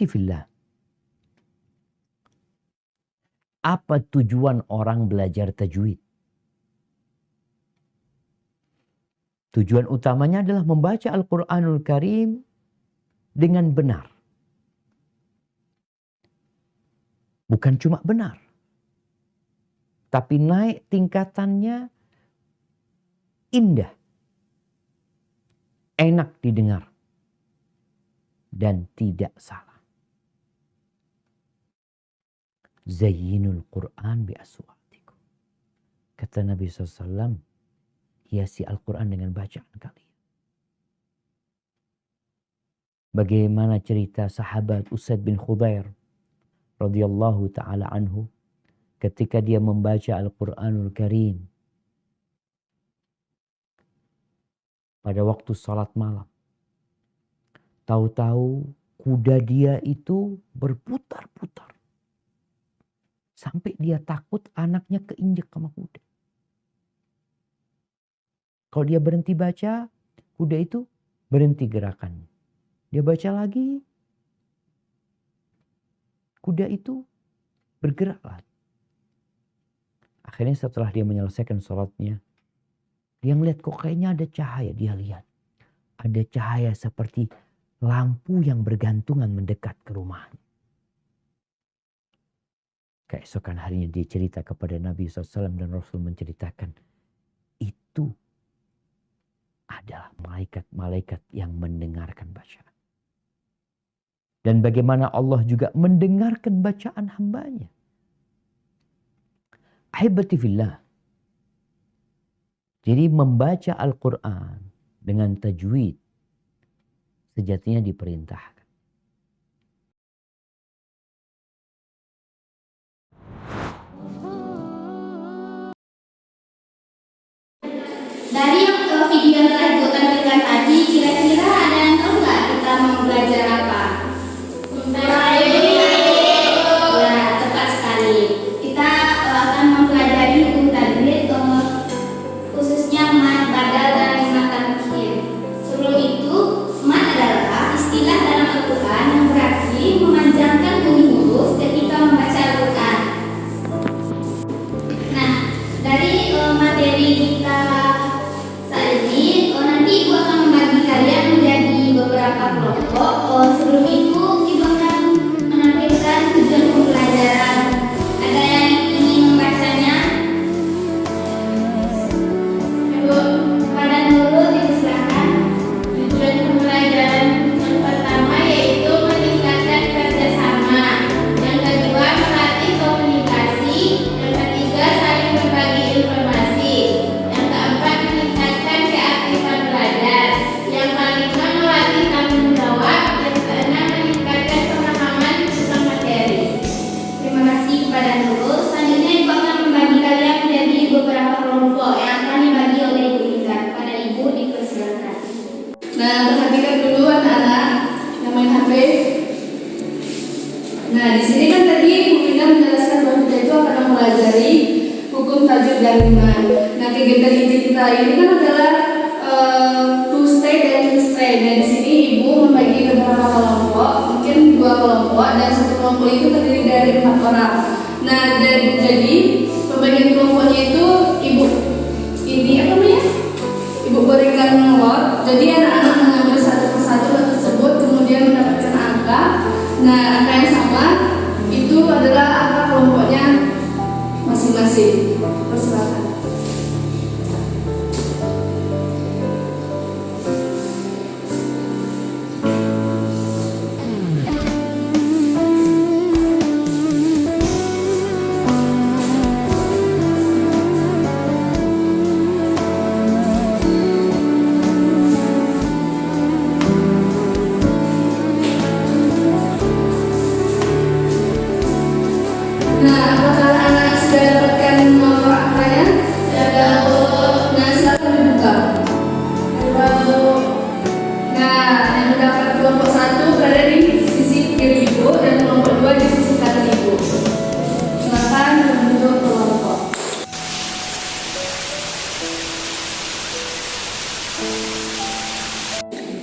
Ahibati fillah. Apa tujuan orang belajar tajwid? Tujuan utamanya adalah membaca Al-Quranul Karim dengan benar. Bukan cuma benar, tapi naik tingkatannya indah, enak didengar, dan tidak salah. Zayyinul Quran bi aswatikum. Kata Nabi SAW, hiasi Al-Quran dengan bacaan kalian. Bagaimana cerita sahabat Usaid bin Khudair radhiyallahu ta'ala anhu ketika dia membaca Al-Quranul Karim pada waktu salat malam. Tahu-tahu kuda dia itu berputar-putar. Sampai dia takut anaknya keinjek sama kuda. Kalau dia berhenti baca, kuda itu berhenti gerakannya. Dia baca lagi, kuda itu bergerak lagi. Akhirnya setelah dia menyelesaikan sholatnya, dia melihat kok kayaknya ada cahaya. Dia lihat ada cahaya seperti lampu yang bergantungan mendekat ke rumahnya. Keesokan harinya dia cerita kepada Nabi SAW dan Rasul menceritakan, itu adalah malaikat-malaikat yang mendengarkan bacaan. Dan bagaimana Allah juga mendengarkan bacaan hambanya. Ahibati fillah. Jadi membaca Al-Quran dengan tajwid sejatinya diperintahkan. Dari video yang telah Ibu tampilkan tadi, kira-kira ada yang tahu nggak kita mau belajar apa? Ya, tepat sekali. Kita akan mempelajari hukum tajwid, khususnya mad, badal, dan mad tamkin. Sebelum itu, mad adalah istilah dalam Al-Quran yang berarti memanjangkan bunyi huruf ketika membaca Al-Quran. Nah, dari materi kita nanti Ibu akan membagi kalian menjadi beberapa kelompok. Sebelum itu Ibu akan menampilkan tujuan pembelajaran. Ada yang ingin membacanya? Ibu pada nurut, dipersilakan. Tujuan pembelajaran yang pertama yaitu meningkatkan kerjasama. Yang kedua melatih komunikasi. Yang ketiga saling berbagi informasi. Yang keempat meningkatkan keaktifan belajar. Yang kelima melatih tanggung jawab. Yang keenam meningkatkan pemahaman tentang materi. Terima kasih kepada Nurul. Selanjutnya Ibu akan membagi kalian menjadi beberapa kelompok yang akan dibagi oleh Ibu Indah. Kepada Ibu dipersilakan. Nah, perhatikan dulu anak-anak yang main HP. Nah, di sini kan tadi Bu Indah menjelaskan bahwa kita itu akan mempelajari hukum tajwid dan mad. Nah, kegiatan inti kita ini kan adalah to stay dan to stay. Dan di sini Ibu membagi beberapa kelompok, mungkin 2 kelompok dan 1 kelompok itu terdiri dari 4 orang. Nah, dan jadi pembagian kelompoknya itu Ibu ini apa namanya? Ibu berikan nomor. Jadi anak-anak mengambil satu persatu tersebut kemudian mendapatkan angka. Nah, angka yang sama itu adalah angka kelompoknya masing-masing. Persilakan. Nah, apakah anak sudah dapatkan nomor angkanya? Nah, silakan dibuka. Nah, yang mendapat kelompok 1 berada di sisi kiri Ibu dan kelompok 2 di sisi kanan Ibu. Silakan membentuk kelompok.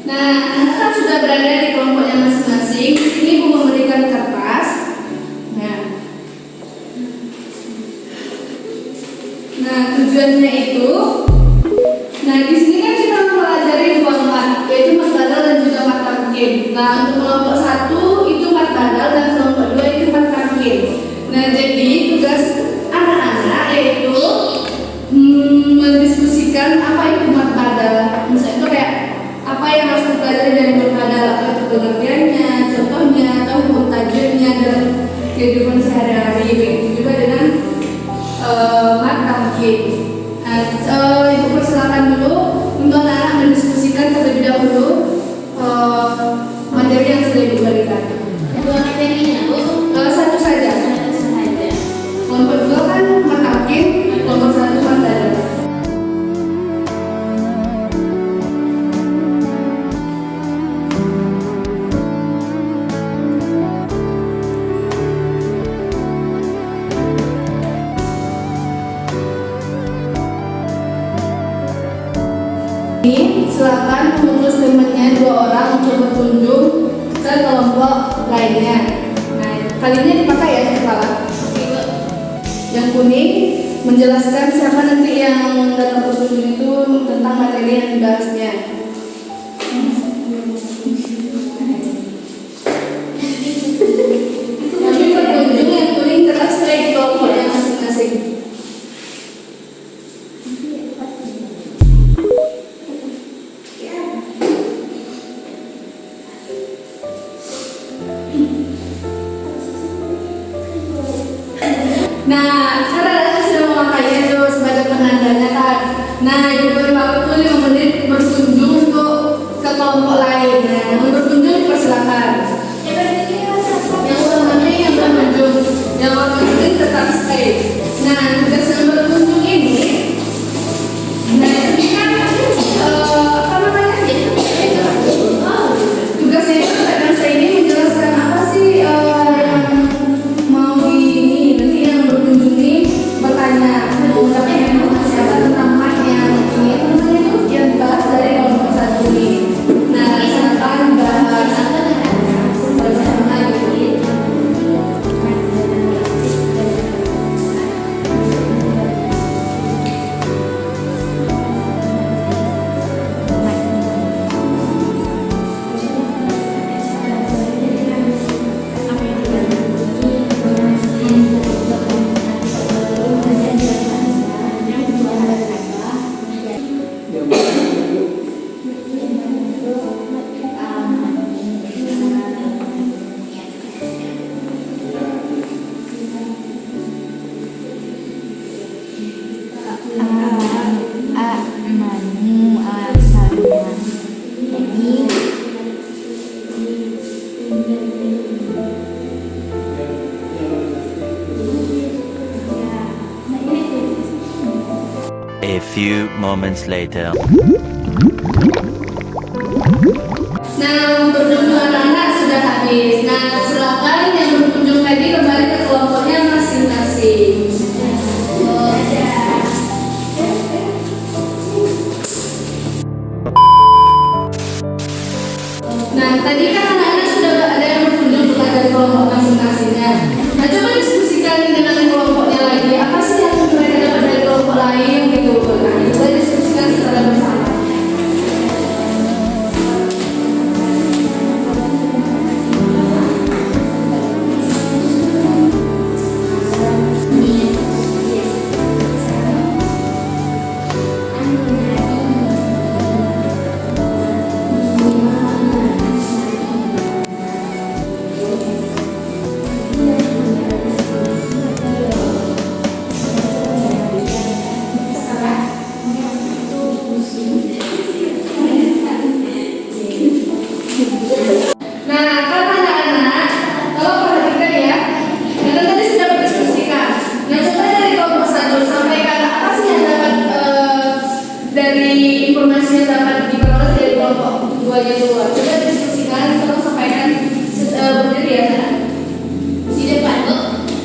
Nah, anak kan sudah berada di kelompoknya masing-masing. Ini Ibu memberi tujuannya itu, nah di sini kan kita mempelajari dua mat, yaitu mat badal dan juga mat tamkin. Nah untuk kelompok 1 itu mat badal dan kelompok 2 itu mat tamkin. Nah jadi tugas anak-anak yaitu mendiskusikan apa itu mat badal. Misalnya itu kayak apa yang harus dipelajari dari mat badal, apa itu pengertiannya, contohnya, atau hukum tajwidnya dalam kehidupan sehari-hari. Begitu juga dengan mat tamkin. Nah, Ibu persilakan dulu untuk anak-anak mendiskusikan terlebih dahulu materi yang sudah Ibu berikan. Dua materinya, Bu. Satu saja. Satu saja. Kelompok 2 kan mat tamkin, kelompok 1 mat badal. Silakan mengutus temannya 2 orang untuk berkunjung ke kelompok lainnya. Nah, kali ini dipakai ya kepala. Yang kuning menjelaskan siapa nanti yang datang berkunjung itu tentang materi yang dibahasnya. Tapi berkunjung yang kuning tetap stay di kelompoknya masing-masing. Nah, cara sudah memakainya itu sebagai penandanya kan. Nah, Ibu beri waktu 5 menit berkunjung untuk ke kelompok lain. Nah, yang berkunjung dipersilakan. Yang utamanya yang berkunjung, yang berkunjung tetap stay. Nah, tugas yang berkunjung ini, nah ini kan apa namanya? Tugasnya itu kadang saya ini menjelaskan apa sih yang mau ini nanti yang berkunjung ini bertanya mau mendapatkan informasi apa tentang mat yang ini apa namanya itu yang dibahas dari kelompok 1 ini. Nah, silakan bahas bersama gitu. A few moments later. Nah, untuk berkunjung anak-anak sudah habis. Nah, silakan yang berkunjung tadi kembali ke kelompoknya masing-masing. Nah, tadi kan anak-anak sudah ada yang berkunjung dari kelompok masing-masingnya. Nah, coba diskusikan dengan kelompoknya lagi. Apa sih yang mereka dapat dari kelompok lain gitu? Nah, coba diskusikan secara bersama.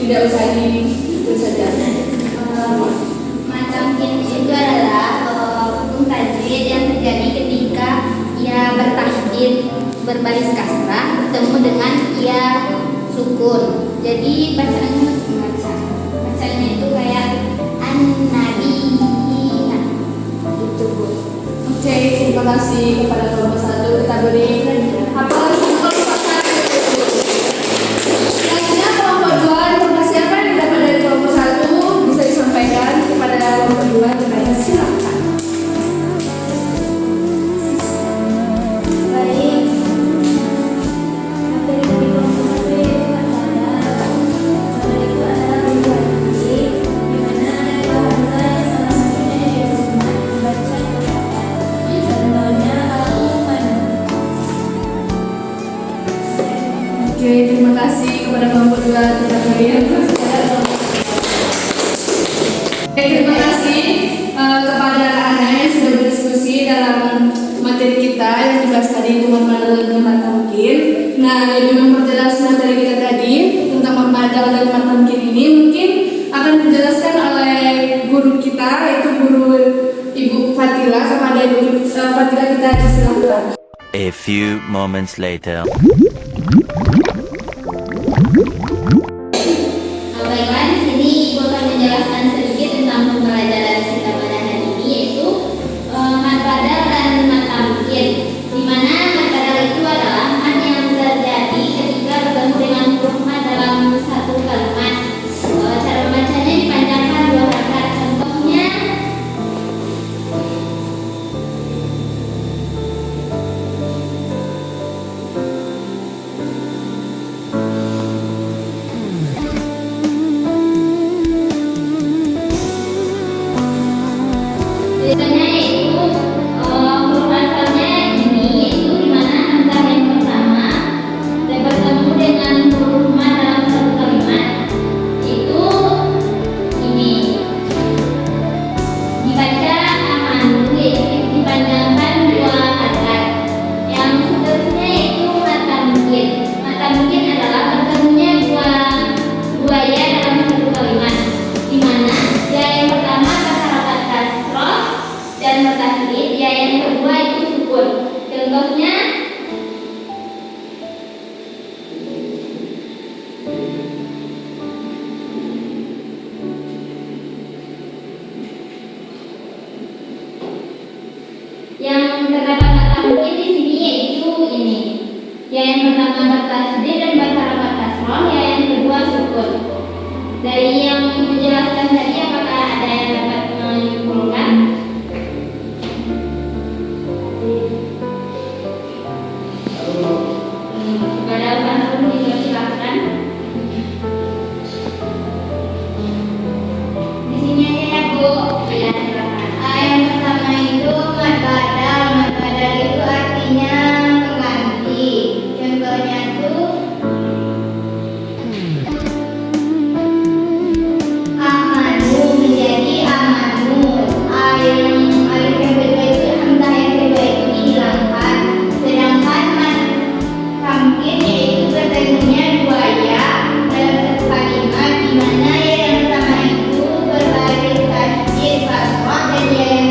tidak usah diikut saja. Macam itu adalah hukum tajwid yang terjadi ketika ia bertahdid berbaris kasrah bertemu dengan ia sukun. Jadi bacaannya macam-macam. Bacanya itu kayak an-nabi kasih kepada kelompok 1. Kita beri aplaus untuk kelompok 1. Selanjutnya kelompok 2, informasi apa yang didapat dari kelompok 1 bisa disampaikan kepada kelompok 2. Silakan. Baik, materi di kelompok 1 itu adalah itu adalah berbagi, di mana ada bahasa yang salah satunya yaitu membaca kata-kata. Contohnya aku Oke, terima kasih kepada kelompok 2. Kita beri aplaus kepada kelompok 2. Oke, terima kasih kepada anak-anak yang sudah berdiskusi dalam materi kita yang dibahas tadi itu memandang dan mata mungkin. Nah, lebih memperjelas materi kita tadi tentang memandang dan mata mungkin ini mungkin akan dijelaskan oleh guru kita yaitu guru Ibu Fatila. Kepada Ibu Fatila kita disilahkan. A few moments later. Baiklah, di sini Ibu akan menjelaskan sedikit tentang pembelajaran kita pada hari ini, yaitu mat padal dan mat tamkin. Di mana mat padal itu adalah mat yang terjadi ketika bertemu dengan huruf mat dalam satu kalimat. Cara membacanya dipanjangkan 2 harokat. Contohnya biasanya itu huruf asalnya ini, yaitu di mana hamzah yang pertama dan bertemu dengan huruf mat dalam satu kalimat, itu ini dibaca amanu, yaitu dipanjangkan 2 harokat. Yang seterusnya itu mat tamkin. Mat tamkin adalah bertemunya dua ya dalam satu kalimat, di mana ya yang pertama berharokat kasroh dan bertahdid, ya yang kedua itu sukun. Contohnya yang terdapat kata mungkin di sini yaitu ini. Ya yang pertama bertahdid dan berharokat kasroh, ya yang kedua sukun. Dari yang menjelaskan tadi, apakah ada yang dapat menyimpulkan? Kepada Ustaz dipersilakan. Di sini aja ya Bu. Ya, silakan. Yang pertama itu mat badal. Mat badal itu artinya mengganti. Contohnya tuh amanu menjadi amanu. Alif yang kedua itu hamzah yang kedua itu dihilangkan. Sedangkan mat tamkin yaitu bertemunya 2 ya dalam satu kalimat, di mana ya yang pertama itu berbaris tasydid kasroh dan ya yang